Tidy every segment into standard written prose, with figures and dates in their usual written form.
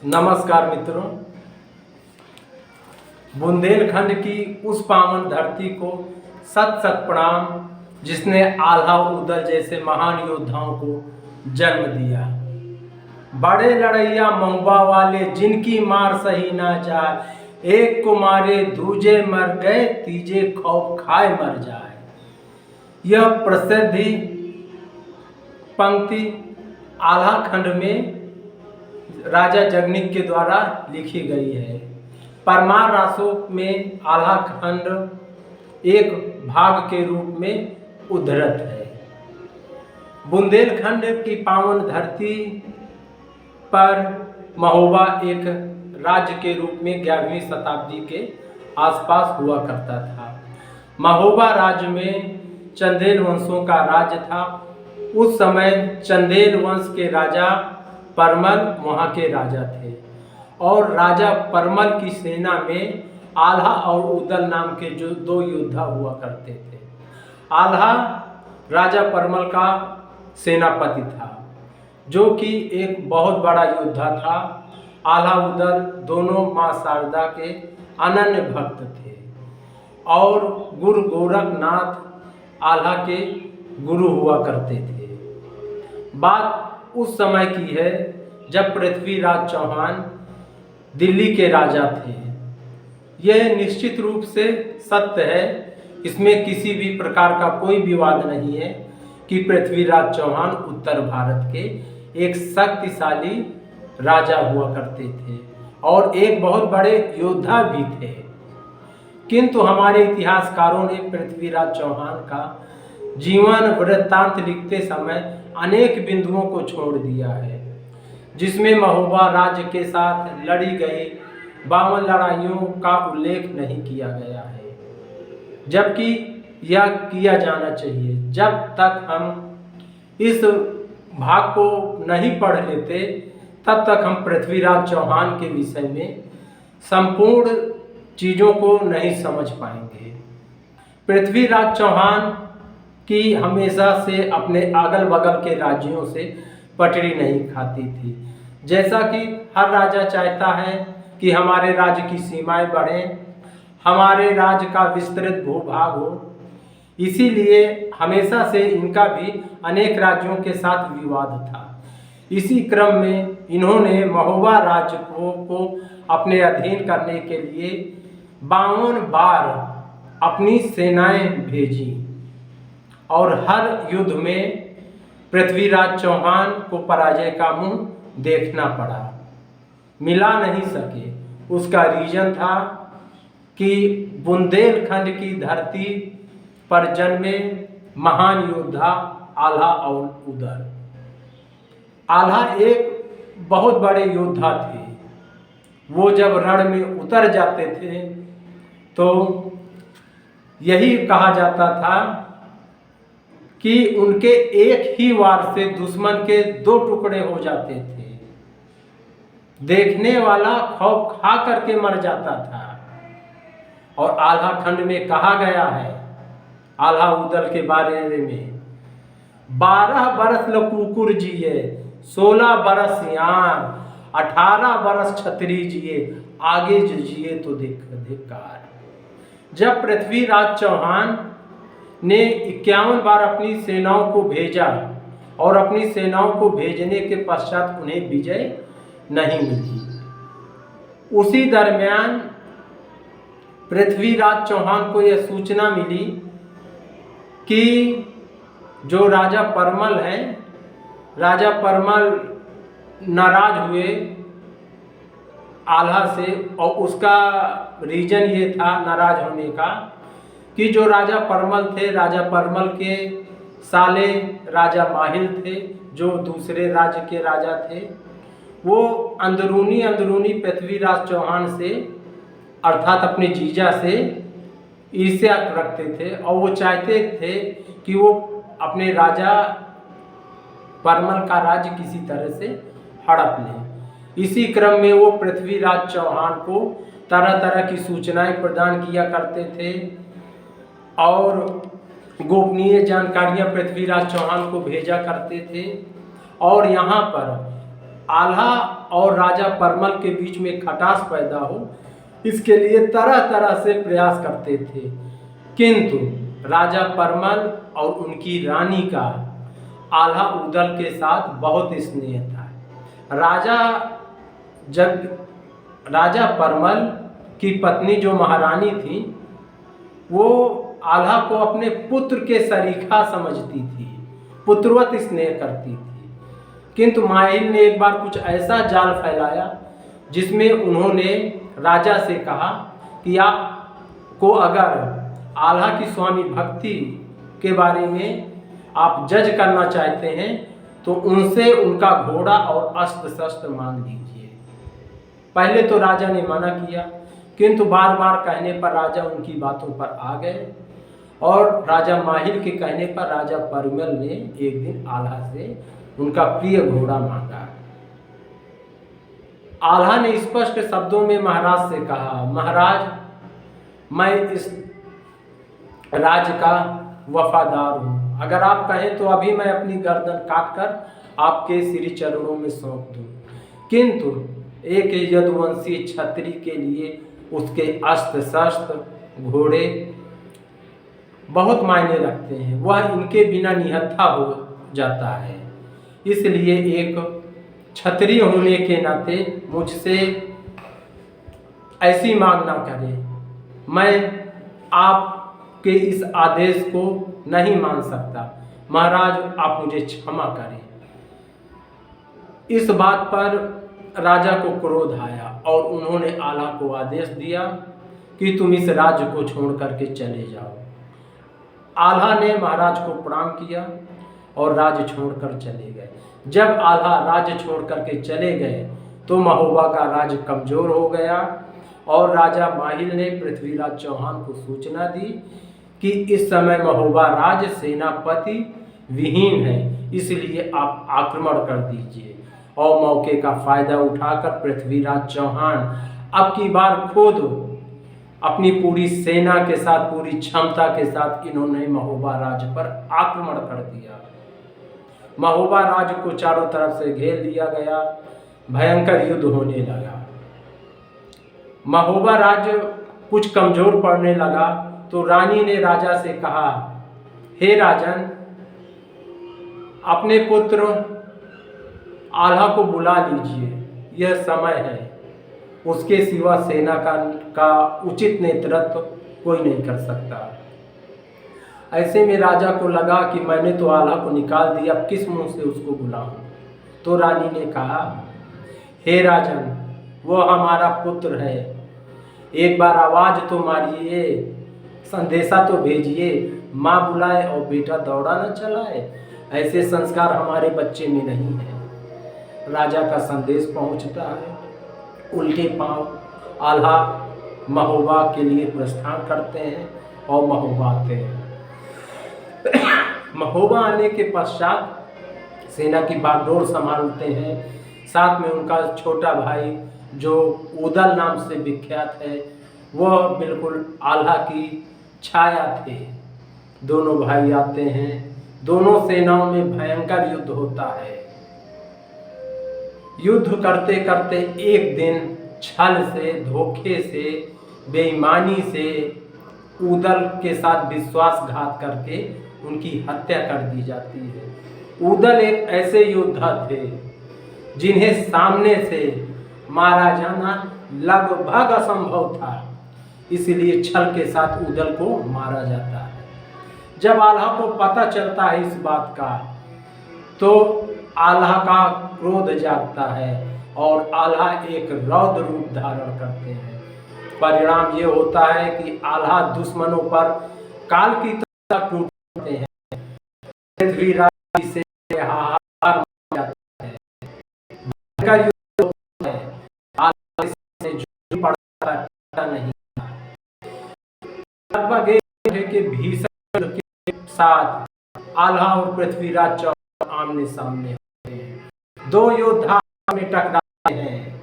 नमस्कार मित्रों। बुंदेलखंड की उस पावन धरती को सत सत प्रणाम जिसने आल्हा उदल जैसे महान योद्धाओं को जन्म दिया। बड़े लड़ैया महुआ वाले जिनकी मार सही ना जाए, एक को मारे दूजे मर गए, तीजे खौफ खाए मर जाए। यह प्रसिद्ध पंक्ति आल्हा खंड में राजा जगनीक के द्वारा लिखी गई है। परमार रासों में आल्हा खंड एक भाग के रूप में उद्धृत है। बुंदेलखंड की पावन धरती पर महोबा एक राज्य के रूप में 11वीं शताब्दी के आसपास हुआ करता था। महोबा राज्य में चंदेल वंशों का राज्य था। उस समय चंदेल वंश के राजा परमल वहाँ के राजा थे और राजा परमल की सेना में आल्हा और उदल नाम के जो दो योद्धा हुआ करते थे। आल्हा राजा परमल का सेनापति था जो कि एक बहुत बड़ा योद्धा था। आल्हा उदल दोनों माँ शारदा के अनन्य भक्त थे और गुरु गोरखनाथ आल्हा के गुरु हुआ करते थे। बात उस समय की है जब पृथ्वीराज चौहान दिल्ली के राजा थे। यह निश्चित रूप से सत्य है, इसमें किसी भी प्रकार का कोई विवाद नहीं है कि पृथ्वीराज चौहान उत्तर भारत के एक शक्तिशाली राजा हुआ करते थे और एक बहुत बड़े योद्धा भी थे। किंतु हमारे इतिहासकारों ने पृथ्वीराज चौहान का जीवन वृत्तांत लिखते समय अनेक बिंदुओं को छोड़ दिया है, जिसमें महोबा राज्य के साथ लड़ी गई 52 लड़ाइयों का उल्लेख नहीं किया गया है, जबकि यह किया जाना चाहिए। जब तक हम इस भाग को नहीं पढ़ लेते तब तक हम पृथ्वीराज चौहान के विषय में संपूर्ण चीज़ों को नहीं समझ पाएंगे। पृथ्वीराज चौहान की हमेशा से अपने अगल बगल के राज्यों से पटरी नहीं खाती थी। जैसा कि हर राजा चाहता है कि हमारे राज्य की सीमाएं बढ़ें, हमारे राज्य का विस्तृत भूभाग हो, इसीलिए हमेशा से इनका भी अनेक राज्यों के साथ विवाद था। इसी क्रम में इन्होंने महोबा राज्य को अपने अधीन करने के लिए 52 बार अपनी सेनाएं भेजी और हर युद्ध में पृथ्वीराज चौहान को पराजय का मुंह देखना पड़ा, मिला नहीं सके। उसका रीजन था कि बुंदेलखंड की धरती पर जन्मे महान योद्धा आल्हा और उदल। आल्हा एक बहुत बड़े योद्धा थे। वो जब रण में उतर जाते थे तो यही कहा जाता था कि उनके एक ही वार से दुश्मन के 2 टुकड़े हो जाते थे। देखने वाला खौफ खा करके मर जाता था। और आल्हा खंड में कहा गया है आल्हा उदल के बारे में, 12 बरस लकुकुर जिए, 16 बरस यान, 18 बरस छतरी जिए, आगे जो जिए तो धिक्कार। जब पृथ्वीराज चौहान ने 51 बार अपनी सेनाओं को भेजा और अपनी सेनाओं को भेजने के पश्चात उन्हें विजय नहीं मिली, उसी दरमियान पृथ्वीराज चौहान को यह सूचना मिली कि जो राजा परमल हैं, राजा परमल नाराज हुए आल्हा से। और उसका रीजन ये था नाराज होने का कि जो राजा परमल थे, राजा परमल के साले राजा माहिल थे जो दूसरे राज्य के राजा थे, वो अंदरूनी पृथ्वीराज चौहान से अर्थात अपने जीजा से ईर्ष्या रखते थे और वो चाहते थे कि वो अपने राजा परमल का राज्य किसी तरह से हड़प लें। इसी क्रम में वो पृथ्वीराज चौहान को तरह तरह की सूचनाएं प्रदान किया करते थे और गोपनीय जानकारियां पृथ्वीराज चौहान को भेजा करते थे। और यहाँ पर आल्हा और राजा परमल के बीच में खटास पैदा हो, इसके लिए तरह तरह से प्रयास करते थे, किंतु राजा परमल और उनकी रानी का आल्हा उदल के साथ बहुत स्नेह था। राजा परमल की पत्नी जो महारानी थी, वो आल्हा को अपने पुत्र के सरीखा समझती थी, पुत्रवत स्नेह करती थी। किंतु माहिल ने एक बार कुछ ऐसा जाल फैलाया जिसमें उन्होंने राजा से कहा कि आपको अगर आल्हा की स्वामी भक्ति के बारे में आप जज करना चाहते हैं तो उनसे उनका घोड़ा और अस्त्र शस्त्र मांग लीजिए। पहले तो राजा ने मना किया, किंतु बार बार कहने पर राजा उनकी बातों पर आ गए और राजा माहिल के कहने पर राजा परमल ने एक दिन आल्हा से उनका प्रिय घोड़ा मांगा। आल्हा ने स्पष्ट शब्दों में महाराज से कहा, महाराज, मैं इस राज्य का वफादार हूँ, अगर आप कहें तो अभी मैं अपनी गर्दन काटकर आपके श्री चरणों में सौंप दूँ, किंतु एक यदुवंशी क्षत्रिय के लिए उसके अस्त्र शस्त्र घोड़े बहुत मायने रखते हैं, वह इनके बिना निहत्था हो जाता है। इसलिए एक क्षत्रिय होने के नाते मुझसे ऐसी मांग ना करें, मैं आपके इस आदेश को नहीं मान सकता, महाराज आप मुझे क्षमा करें। इस बात पर राजा को क्रोध आया और उन्होंने आल्हा को आदेश दिया कि तुम इस राज्य को छोड़ करके चले जाओ। आल्हा ने महाराज को प्रणाम किया और राज्य छोड़कर चले गए। जब आल्हा राज्य छोड़ करके चले गए तो महोबा का राज्य कमजोर हो गया और राजा माहिल ने पृथ्वीराज चौहान को सूचना दी कि इस समय महोबा राज्य सेनापति विहीन है, इसलिए आप आक्रमण कर दीजिए। और मौके का फायदा उठाकर पृथ्वीराज चौहान अब की बार खुद अपनी पूरी सेना के साथ, पूरी क्षमता के साथ इन्होंने महोबा राज्य पर आक्रमण कर दिया। महोबा राज्य को चारों तरफ से घेर लिया गया, भयंकर युद्ध होने लगा। महोबा राज्य कुछ कमजोर पड़ने लगा तो रानी ने राजा से कहा, हे राजन, अपने पुत्र आल्हा को बुला लीजिए, यह समय है, उसके सिवा सेना का उचित नेतृत्व कोई नहीं कर सकता। ऐसे में राजा को लगा कि मैंने तो आल्हा को निकाल दिया, अब किस मुंह से उसको बुलाऊं। तो रानी ने कहा, हे राजन, वो हमारा पुत्र है, एक बार आवाज तो मारिए, संदेशा तो भेजिए, माँ बुलाए और बेटा दौड़ा न चलाए, ऐसे संस्कार हमारे बच्चे में नहीं है। राजा का संदेश पहुंचता है, उल्टे पांव आल्हा महोबा के लिए प्रस्थान करते हैं और महोबा आते हैं। महोबा आने के पश्चात सेना की बागडोर संभालते हैं, साथ में उनका छोटा भाई जो उदल नाम से विख्यात है, वह बिल्कुल आल्हा की छाया थे। दोनों भाई आते हैं, दोनों सेनाओं में भयंकर युद्ध होता है। युद्ध करते करते एक दिन छल से, धोखे से, बेईमानी से उदल के साथ विश्वासघात करके उनकी हत्या कर दी जाती है। उदल एक ऐसे योद्धा थे जिन्हें सामने से मारा जाना लगभग असंभव था, इसलिए छल के साथ उदल को मारा जाता है। जब आल्हा को पता चलता है इस बात का तो आल्हा का क्रोध जागता है और आल्हा एक रौद्र रूप धारण करते हैं। परिणाम ये होता है कि आल्हा दुश्मनों पर काल की तरह टूटते हैं, पृथ्वीराज से हाहाकार मच जाता है, भयंकर युद्ध होता है, आल्हा से जुड़ पड़ता नहीं। लगभग एक है कि भीषण के साथ आल्हा और पृथ्वीराज चौहान आमने सामने होते हैं। दो योद्धा में टकराते हैं,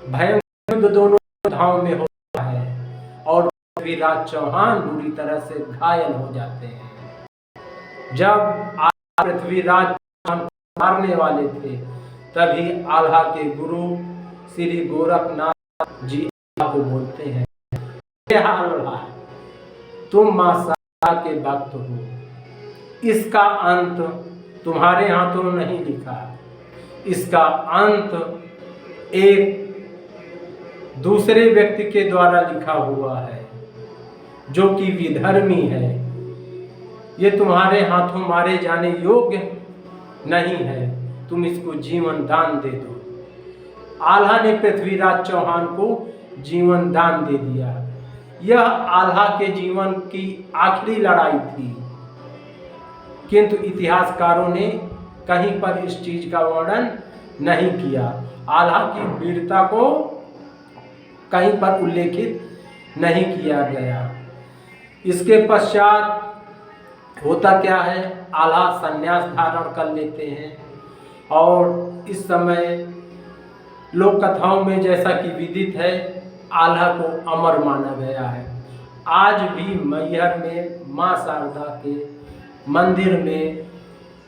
भयंकर युद्ध दोनों योद्धाओं में होता है और पृथ्वीराज चौहान बुरी तरह से घायल हो जाते हैं। जब पृथ्वीराज चौहान मारने वाले थे तभी आल्हा के गुरु श्री गोरखनाथ जी को बोलते हैं, आल्हा तुम मां शारदा के भक्त हो, इसका अंत तुम्हारे हाथों में नहीं लिखा, इसका अंत एक दूसरे व्यक्ति के द्वारा लिखा हुआ है जो कि विधर्मी है। ये तुम्हारे हाथों मारे जाने योग्य नहीं है, तुम इसको जीवन दान दे दो। आल्हा ने पृथ्वीराज चौहान को जीवन दान दे दिया। यह आल्हा के जीवन की आखिरी लड़ाई थी, किंतु इतिहासकारों ने कहीं पर इस चीज का वर्णन नहीं किया। आल्हा की वीरता को कहीं पर उल्लेखित नहीं किया गया। इसके पश्चात होता क्या है, आल्हा संन्यास धारण कर लेते हैं और इस समय लोक कथाओं में जैसा कि विदित है, आल्हा को अमर माना गया है। आज भी मैहर में मां शारदा के मंदिर में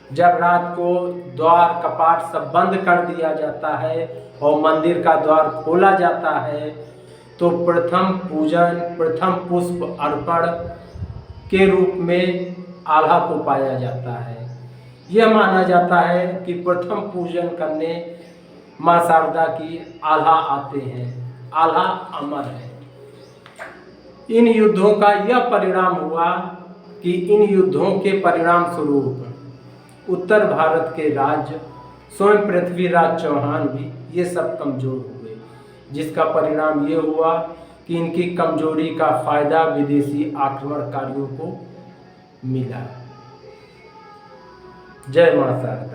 जब रात को द्वार कपाट सब बंद कर दिया जाता है और मंदिर का द्वार खोला जाता है, तो प्रथम पूजन, प्रथम पुष्प अर्पण के रूप में आल्हा को पाया जाता है। यह माना जाता है कि प्रथम पूजन करने मां शारदा की आल्हा आते हैं। आल्हा अमर है। इन युद्धों का यह परिणाम हुआ कि इन युद्धों के परिणाम स्वरूप उत्तर भारत के राज्य, स्वयं पृथ्वीराज चौहान भी ये सब कमजोर हुए, जिसका परिणाम ये हुआ कि इनकी कमजोरी का फायदा विदेशी आक्रमणकारियों को मिला। जय मां शारदा।